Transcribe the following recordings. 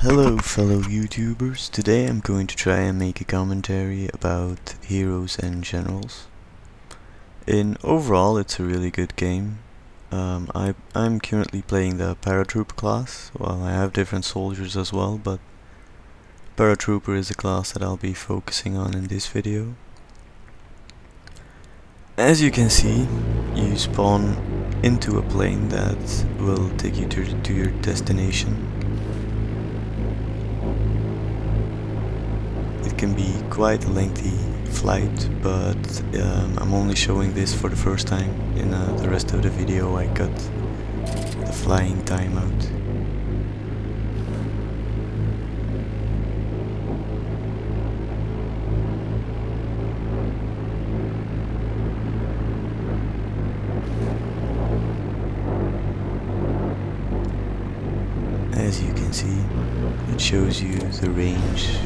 Hello fellow YouTubers, today I'm going to try and make a commentary about heroes and generals. In overall it's a really good game. I'm currently playing the Paratrooper class. Well, I have different soldiers as well, but Paratrooper is a class that I'll be focusing on in this video. As you can see, you spawn into a plane that will take you to your destination. It can be quite a lengthy flight, but I'm only showing this for the first time. In the rest of the video I cut the flying time out. As you can see, it shows you the range.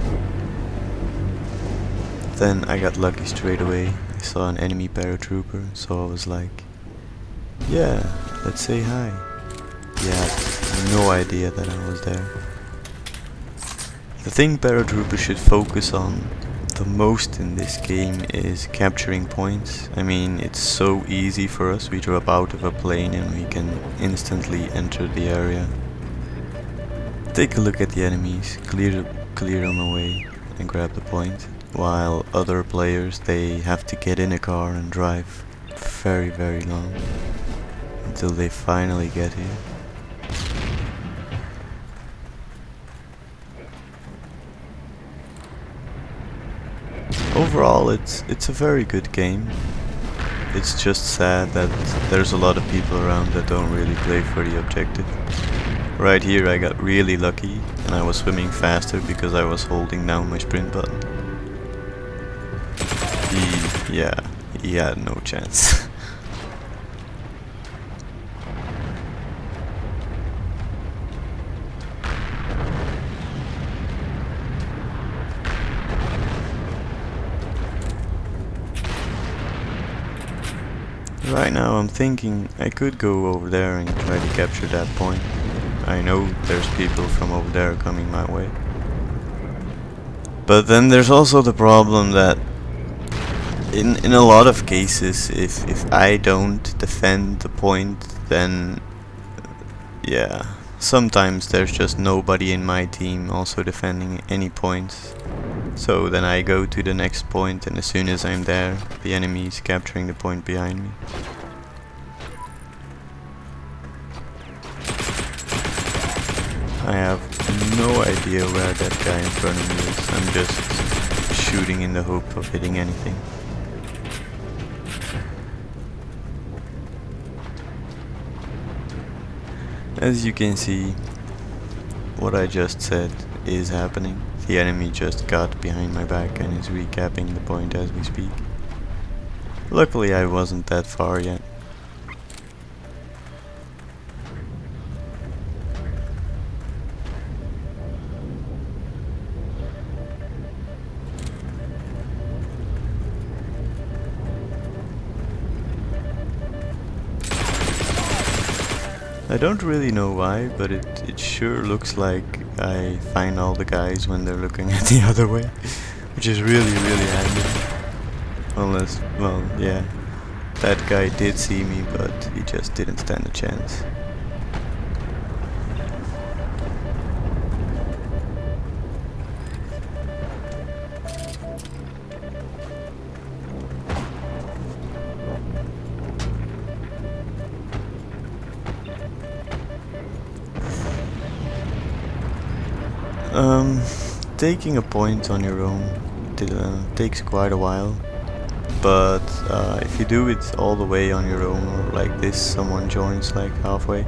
Then I got lucky straight away. I saw an enemy paratrooper, so I was like, yeah, let's say hi. He had no idea that I was there. The thing paratroopers should focus on the most in this game is capturing points. I mean, it's so easy for us. We drop out of a plane and we can instantly enter the area. Take a look at the enemies, clear them away and grab the point. While other players, they have to get in a car and drive very long until they finally get here. Overall, it's a very good game. It's just sad that there's a lot of people around that don't really play for the objective. Right here I got really lucky and I was swimming faster because I was holding down my sprint button. He had no chance. Right now I'm thinking I could go over there and try to capture that point. I know there's people from over there coming my way. But then there's also the problem that in a lot of cases, if I don't defend the point, then yeah, sometimes there's just nobody in my team also defending any points. So then I go to the next point, and as soon as I'm there, the enemy is capturing the point behind me. I have no idea where that guy in front of me is. I'm just shooting in the hope of hitting anything. As you can see, what I just said is happening. The enemy just got behind my back and is recapping the point as we speak. Luckily I wasn't that far yet. I don't really know why, but it sure looks like I find all the guys when they're looking at the other way, which is really handy. Unless, well, yeah, that guy did see me, but he just didn't stand a chance. Taking a point on your own takes quite a while, but if you do it all the way on your own, or like this, someone joins like halfway,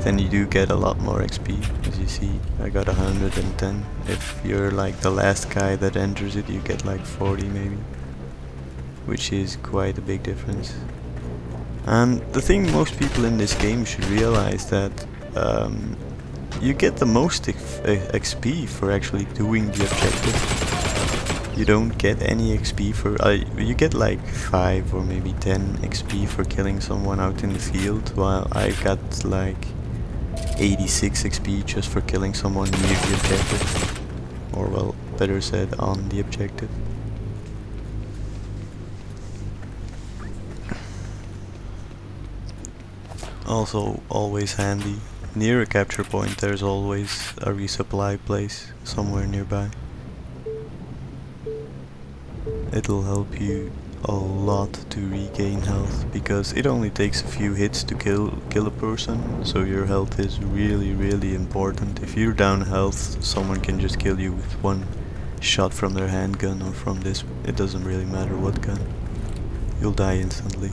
then you do get a lot more XP. As you see, I got 110. If you're like the last guy that enters it, you get like 40 maybe, which is quite a big difference. And the thing most people in this game should realize that you get the most XP for actually doing the objective. You don't get any XP for... you get like 5 or maybe 10 XP for killing someone out in the field, while I got like 86 XP just for killing someone near the objective. Or well, better said, on the objective. Also, always handy. Near a capture point there's always a resupply place somewhere nearby. It'll help you a lot to regain health, because it only takes a few hits to kill a person, so your health is really important. If you're down health, someone can just kill you with one shot from their handgun or from this, it doesn't really matter what gun. You'll die instantly.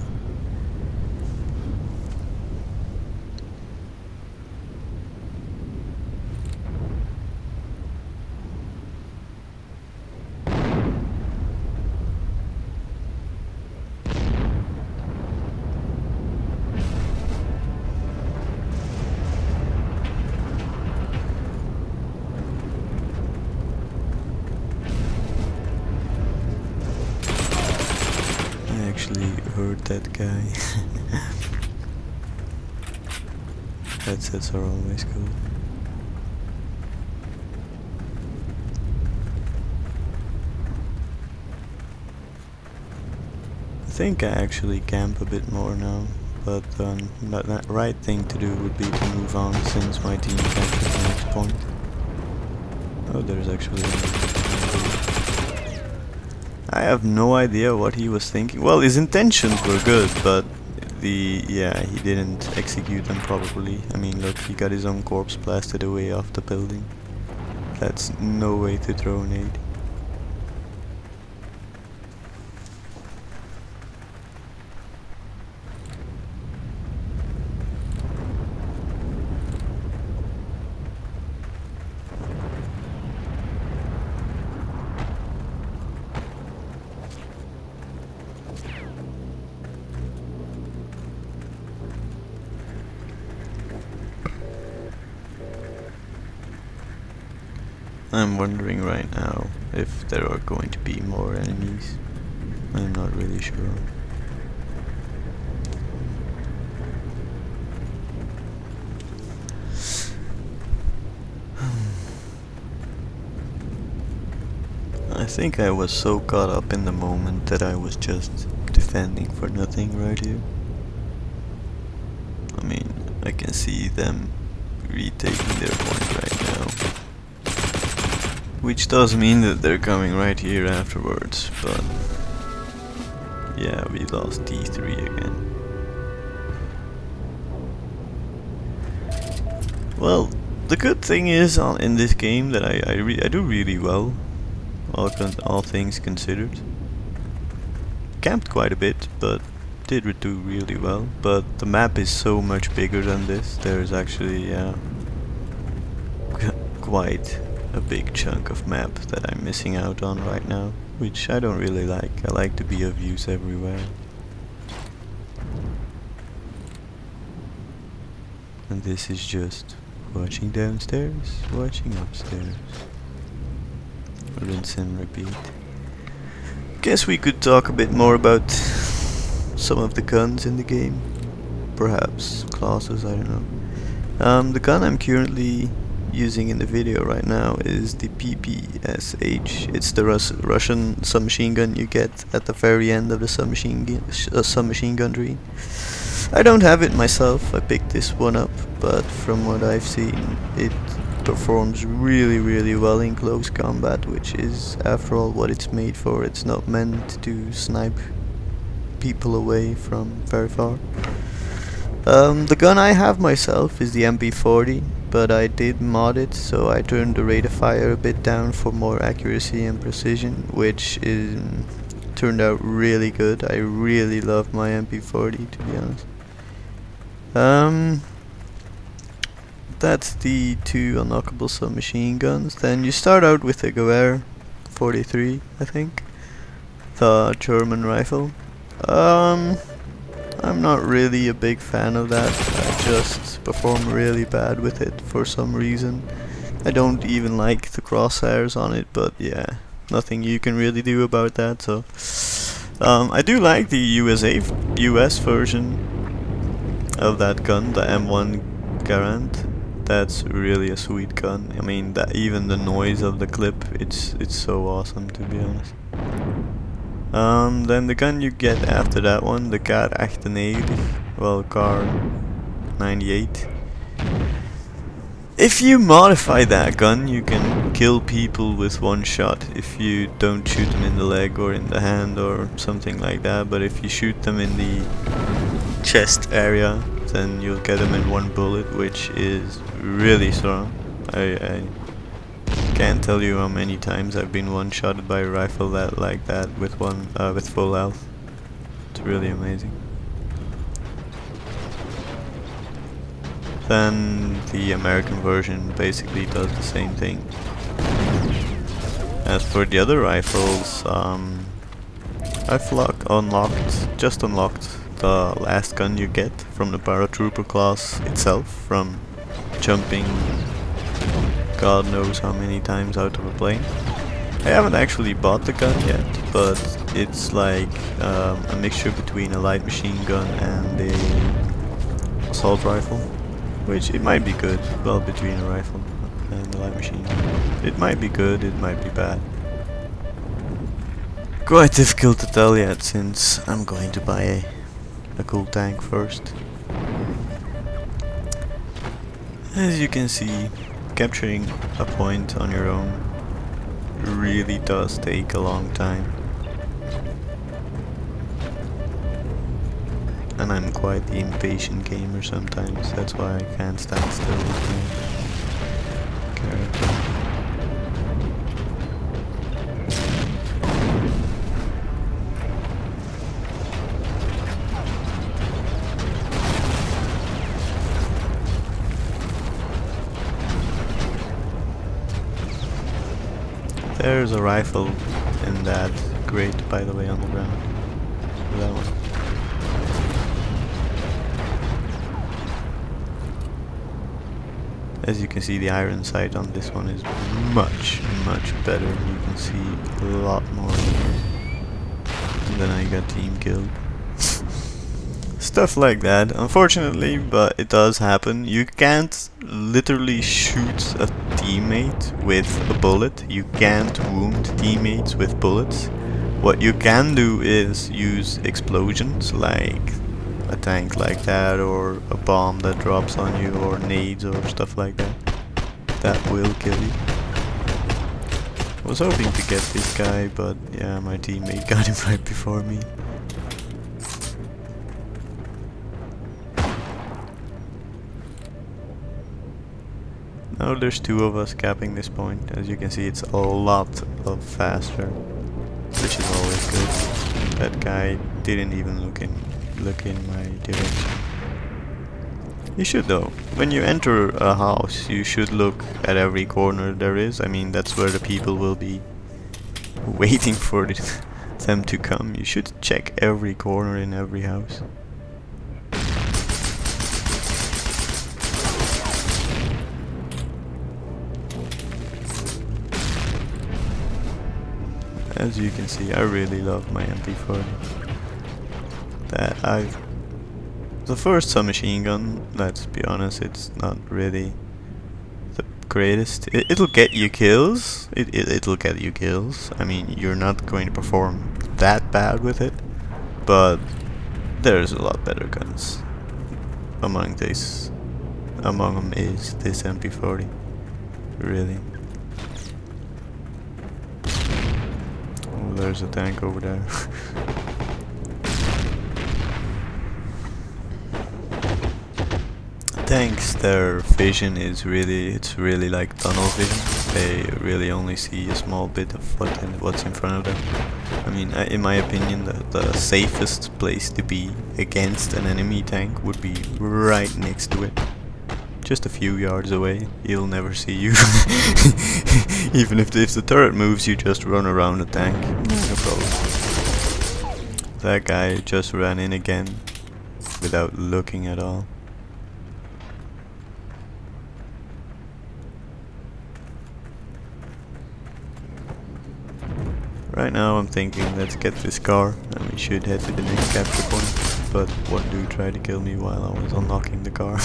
Actually heard that guy. Headsets are always cool. I think I actually camp a bit more now, but that right thing to do would be to move on since my team camped at the next point. Oh, there's actually I have no idea what he was thinking. Well, his intentions were good, but he didn't execute them properly. I mean, look, he got his own corpse blasted away off the building. That's no way to throw an aid. I'm wondering right now if there are going to be more enemies. I'm not really sure. I think I was so caught up in the moment that I was just defending for nothing right here. I mean, I can see them retaking their point right now. Which does mean that they're coming right here afterwards, but yeah, we lost T3 again. Well, the good thing is in this game that I do really well, all things considered. Camped quite a bit, but did do really well. But the map is so much bigger than this. There's actually quite a big chunk of map that I'm missing out on right now, which I don't really like. I like to be of use everywhere. And this is just watching downstairs, watching upstairs. Rinse and repeat. Guess we could talk a bit more about some of the guns in the game. Perhaps classes, I don't know. The gun I'm currently using in the video right now is the PPSH. It's the Russian submachine gun you get at the very end of the submachine gun tree. I don't have it myself, I picked this one up, but from what I've seen it performs really well in close combat, which is after all what it's made for. It's not meant to snipe people away from very far. The gun I have myself is the MP40, but I did mod it, so I turned the rate of fire a bit down for more accuracy and precision, which turned out really good. I really love my MP40, to be honest. That's the two unlockable submachine guns. Then you start out with a Gewehr 43, I think, the German rifle. I'm not really a big fan of that. I just perform really bad with it for some reason. I don't even like the crosshairs on it, but yeah, nothing you can really do about that. So I do like the US version of that gun, the M1 Garand. That's really a sweet gun. I mean, that even the noise of the clip, it's so awesome, to be honest. Then the gun you get after that one, the Kar 98, well, Kar 98. If you modify that gun, you can kill people with one shot if you don't shoot them in the leg or in the hand or something like that. But if you shoot them in the chest area, then you'll get them in one bullet, which is really strong. I can't tell you how many times I've been one-shotted by a rifle like that with full health. It's really amazing. Then the American version basically does the same thing. As for the other rifles, I've just unlocked the last gun you get from the Paratrooper class itself, from jumping God knows how many times out of a plane. I haven't actually bought the gun yet, but it's like a mixture between a light machine gun and a assault rifle. Which, it might be good, well, between a rifle and a light machine gun. It might be good, it might be bad. Quite difficult to tell yet, since I'm going to buy a cool tank first. As you can see, capturing a point on your own really does take a long time. And I'm quite the impatient gamer sometimes, that's why I can't stand still with my character. There's a rifle in that crate, by the way, on the ground. That one. As you can see, the iron sight on this one is much better. You can see a lot more. And then I got team killed. Stuff like that, unfortunately, but it does happen. You can't literally shoot a teammate with a bullet. You can't wound teammates with bullets. What you can do is use explosions, like a tank like that, or a bomb that drops on you, or nades or stuff like that. That will kill you. I was hoping to get this guy, but yeah, my teammate got him right before me. Now there's two of us capping this point. As you can see, it's a lot faster, which is always good. That guy didn't even look in my direction. You should though. When you enter a house, you should look at every corner there is. I mean, that's where the people will be waiting for them to come. You should check every corner in every house. As you can see, I really love my MP40. The first submachine gun, let's be honest, it's not really the greatest. It'll get you kills. It'll get you kills. I mean, you're not going to perform that bad with it, but there's a lot better guns. Among them is this MP40. Really. Oh, there's a tank over there. Tanks, their vision is really like tunnel vision. They really only see a small bit of what's in front of them. I mean, in my opinion, the safest place to be against an enemy tank would be right next to it. Just a few yards away, he'll never see you. Even if the turret moves, you just run around the tank. No problem. That guy just ran in again without looking at all. Right now I'm thinking, let's get this car and we should head to the next capture point. But one dude tried to kill me while I was unlocking the car.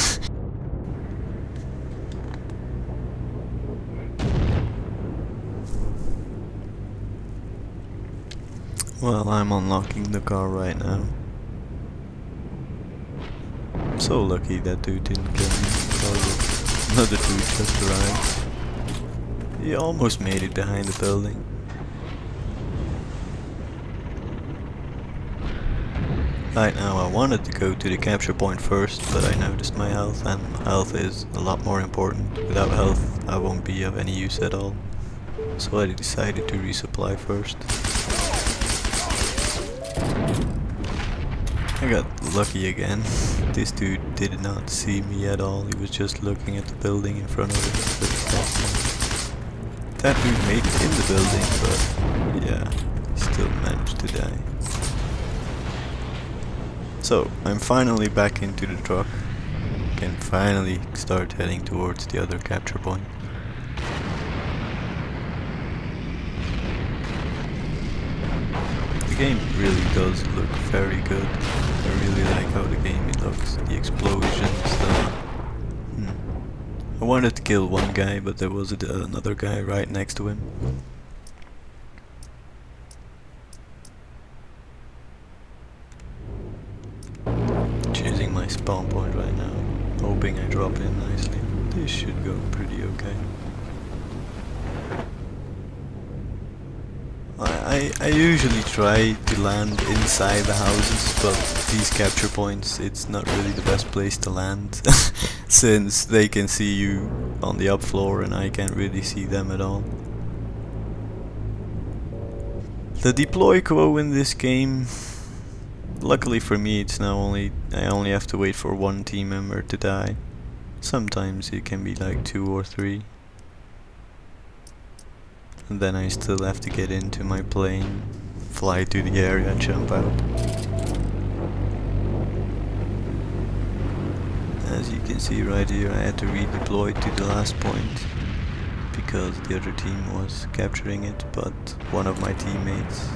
Well, I'm unlocking the car right now. I'm so lucky that dude didn't kill me. Oh, another dude just arrived. He almost made it behind the building. Right now I wanted to go to the capture point first, but I noticed my health, and health is a lot more important. Without health I won't be of any use at all. So I decided to resupply first. I got lucky again. This dude did not see me at all, he was just looking at the building in front of him. That dude made it in the building, but yeah, he still managed to die. So, I'm finally back into the truck. Can finally start heading towards the other capture point. The game really does look very good. I really like how the game looks, the explosions, I wanted to kill one guy, but there was another guy right next to him. Choosing my spawn point right now, hoping I drop in nicely. This should go pretty okay. I usually try to land inside the houses, but these capture points, it's not really the best place to land since they can see you on the up floor and I can't really see them at all. The deploy queue in this game, luckily for me, it's now I only have to wait for one team member to die. Sometimes it can be like 2 or 3. And then I still have to get into my plane, fly to the area and jump out. As you can see right here, I had to redeploy to the last point because the other team was capturing it, but one of my teammates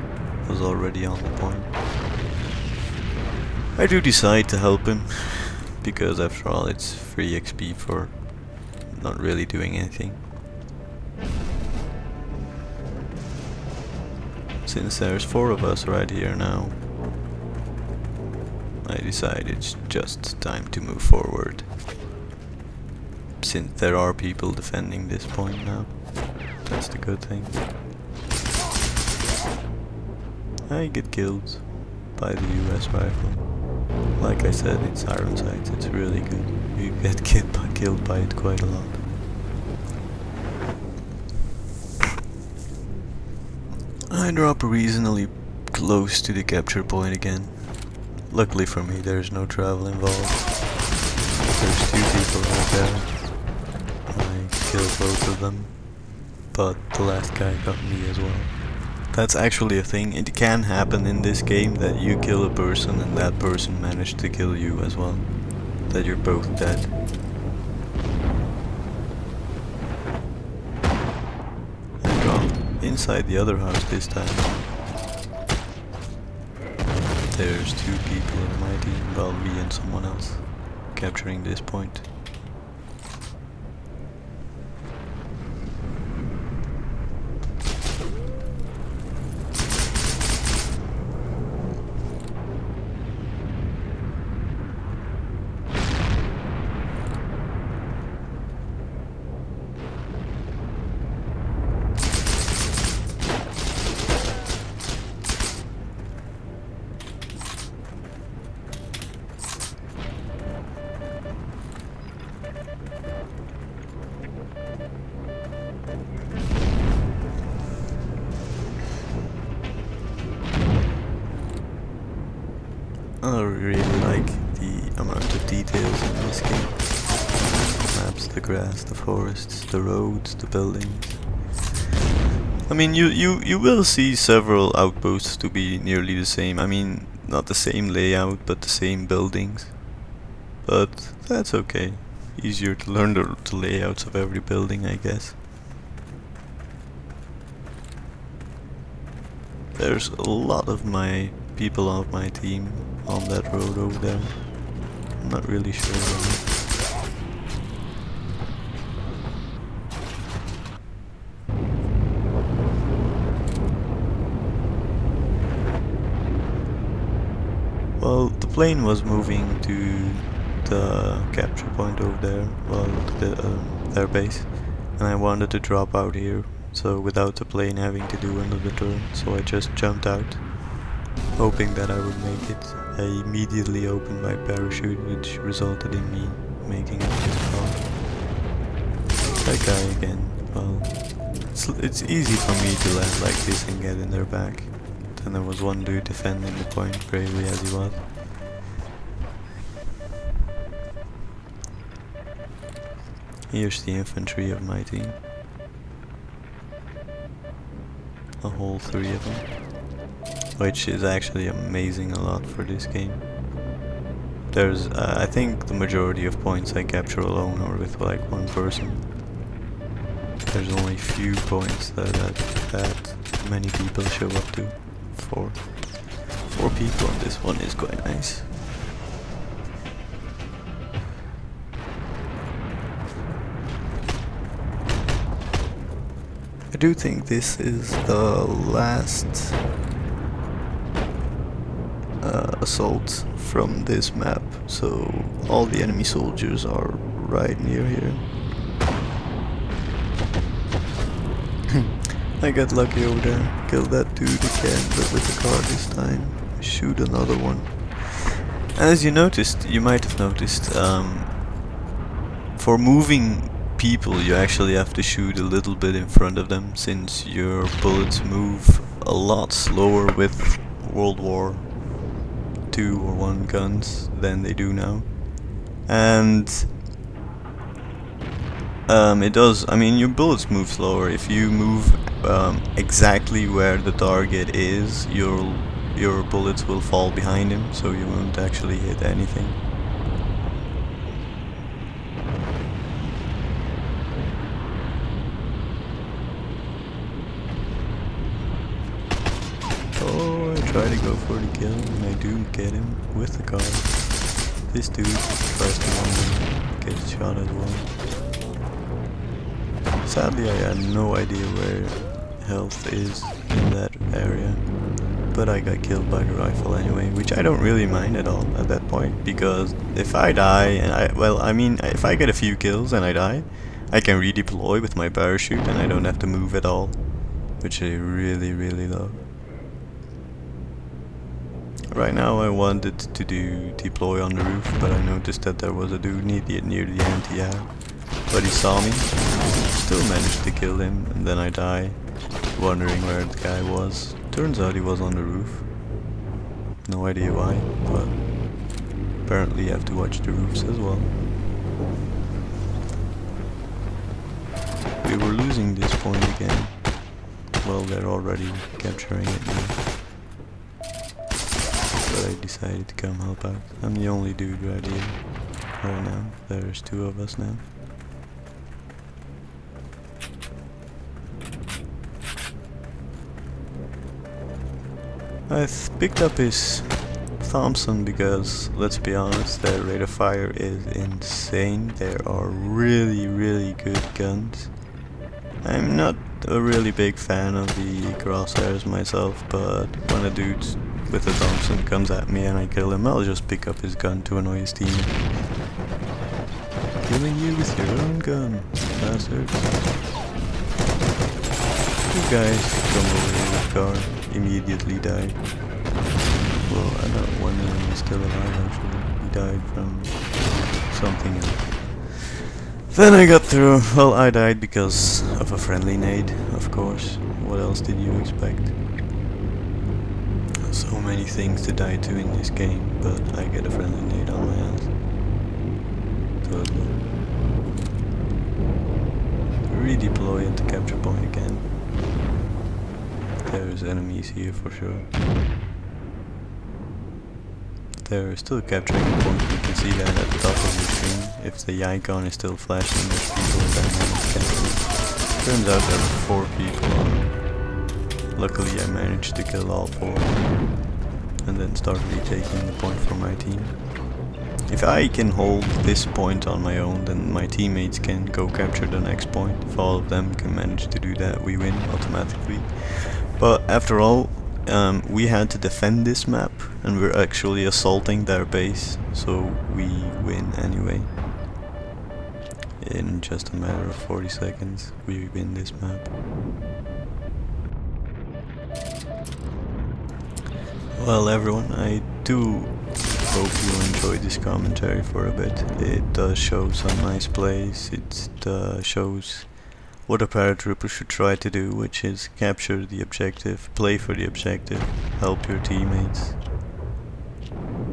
was already on the point. I do decide to help him because after all it's free XP for not really doing anything. Since there's 4 of us right here now, I decided it's just time to move forward. Since there are people defending this point now, that's the good thing. I get killed by the US rifle. Like I said, it's iron sights, it's really good. You get killed by it quite a lot. I drop reasonably close to the capture point again. Luckily for me, there's no travel involved. There's 2 people right there. I killed both of them, but the last guy got me as well. That's actually a thing. It can happen in this game that you kill a person and that person managed to kill you as well. That you're both dead. Inside the other house this time. There's 2 people in my team, well, me and someone else, capturing this point. I really like the amount of details in this game. The maps, the grass, the forests, the roads, the buildings. I mean, you will see several outposts to be nearly the same. I mean, not the same layout, but the same buildings. But that's okay. Easier to learn the layouts of every building, I guess. There's a lot of my people of my team on that road over there. I'm not really sure why. plane was moving to the capture point over there, well, their base, and I wanted to drop out here, so without the plane having to do another turn, so I just jumped out, hoping that I would make it. I immediately opened my parachute, which resulted in me making it this far. That guy again, well, it's easy for me to land like this and get in their back. Then there was one dude defending the point, bravely as he was. Here's the infantry of my team. A whole 3 of them. Which is actually amazing a lot for this game. There's, I think the majority of points I capture alone or with like one person. There's only few points that many people show up to. 4 people, and this one is quite nice. I do think this is the last assault from this map, so all the enemy soldiers are right near here. I got lucky over there, killed that dude again, but with the car this time. Shoot another one. As you might have noticed, for moving people you actually have to shoot a little bit in front of them, since your bullets move a lot slower with World War II or 1 guns than they do now. And it does, I mean, your bullets move slower. If you move exactly where the target is, your bullets will fall behind him, so you won't actually hit anything. Oh, I try to go for the kill, and I do get him with the car. This dude tries to get shot as well. Sadly, I had no idea where health is in that area, but I got killed by the rifle anyway, which I don't really mind at all at that point, because if I die, and if I get a few kills and I die, I can redeploy with my parachute and I don't have to move at all, which I really, really love. Right now I wanted to do deploy on the roof, but I noticed that there was a dude near the anti-air. But he saw me, still managed to kill him, and then I die, wondering where the guy was. Turns out he was on the roof. No idea why, but apparently you have to watch the roofs as well. We were losing this point again. Well, they're already capturing it now. But I decided to come help out. I'm the only dude right here, right now. There's 2 of us now. I've picked up his Thompson because, let's be honest, their rate of fire is insane. There are really, really good guns. I'm not a really big fan of the crosshairs myself, but when a dude with a Thompson comes at me and I kill him, I'll just pick up his gun to annoy his team. Killing you with your own gun, bastards. 2 guys come over here with car, immediately died. Well, I know one of them is still alive actually. He died from something else. Then I got through. Well, I died because of a friendly nade, of course. What else did you expect? So many things to die to in this game, but I get a friendly nade on my ass. Totally. Redeploy at the capture point again. There's enemies here for sure. They're still capturing the point. You can see that at the top of your screen. If the icon is still flashing, there's people that managed to capture. Turns out there were 4 people on. Luckily I managed to kill all 4 and then start retaking the point for my team. If I can hold this point on my own, then my teammates can go capture the next point. If all of them can manage to do that, we win automatically. But after all, we had to defend this map, and we're actually assaulting their base, so we win anyway. In just a matter of 40 seconds, we win this map. Well, everyone, I do hope you enjoyed this commentary for a bit. It does show some nice plays. It shows what a paratrooper should try to do, which is capture the objective, play for the objective, help your teammates.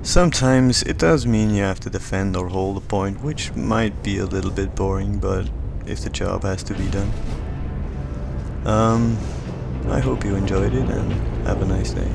Sometimes it does mean you have to defend or hold a point, which might be a little bit boring, but if the job has to be done. I hope you enjoyed it, and have a nice day.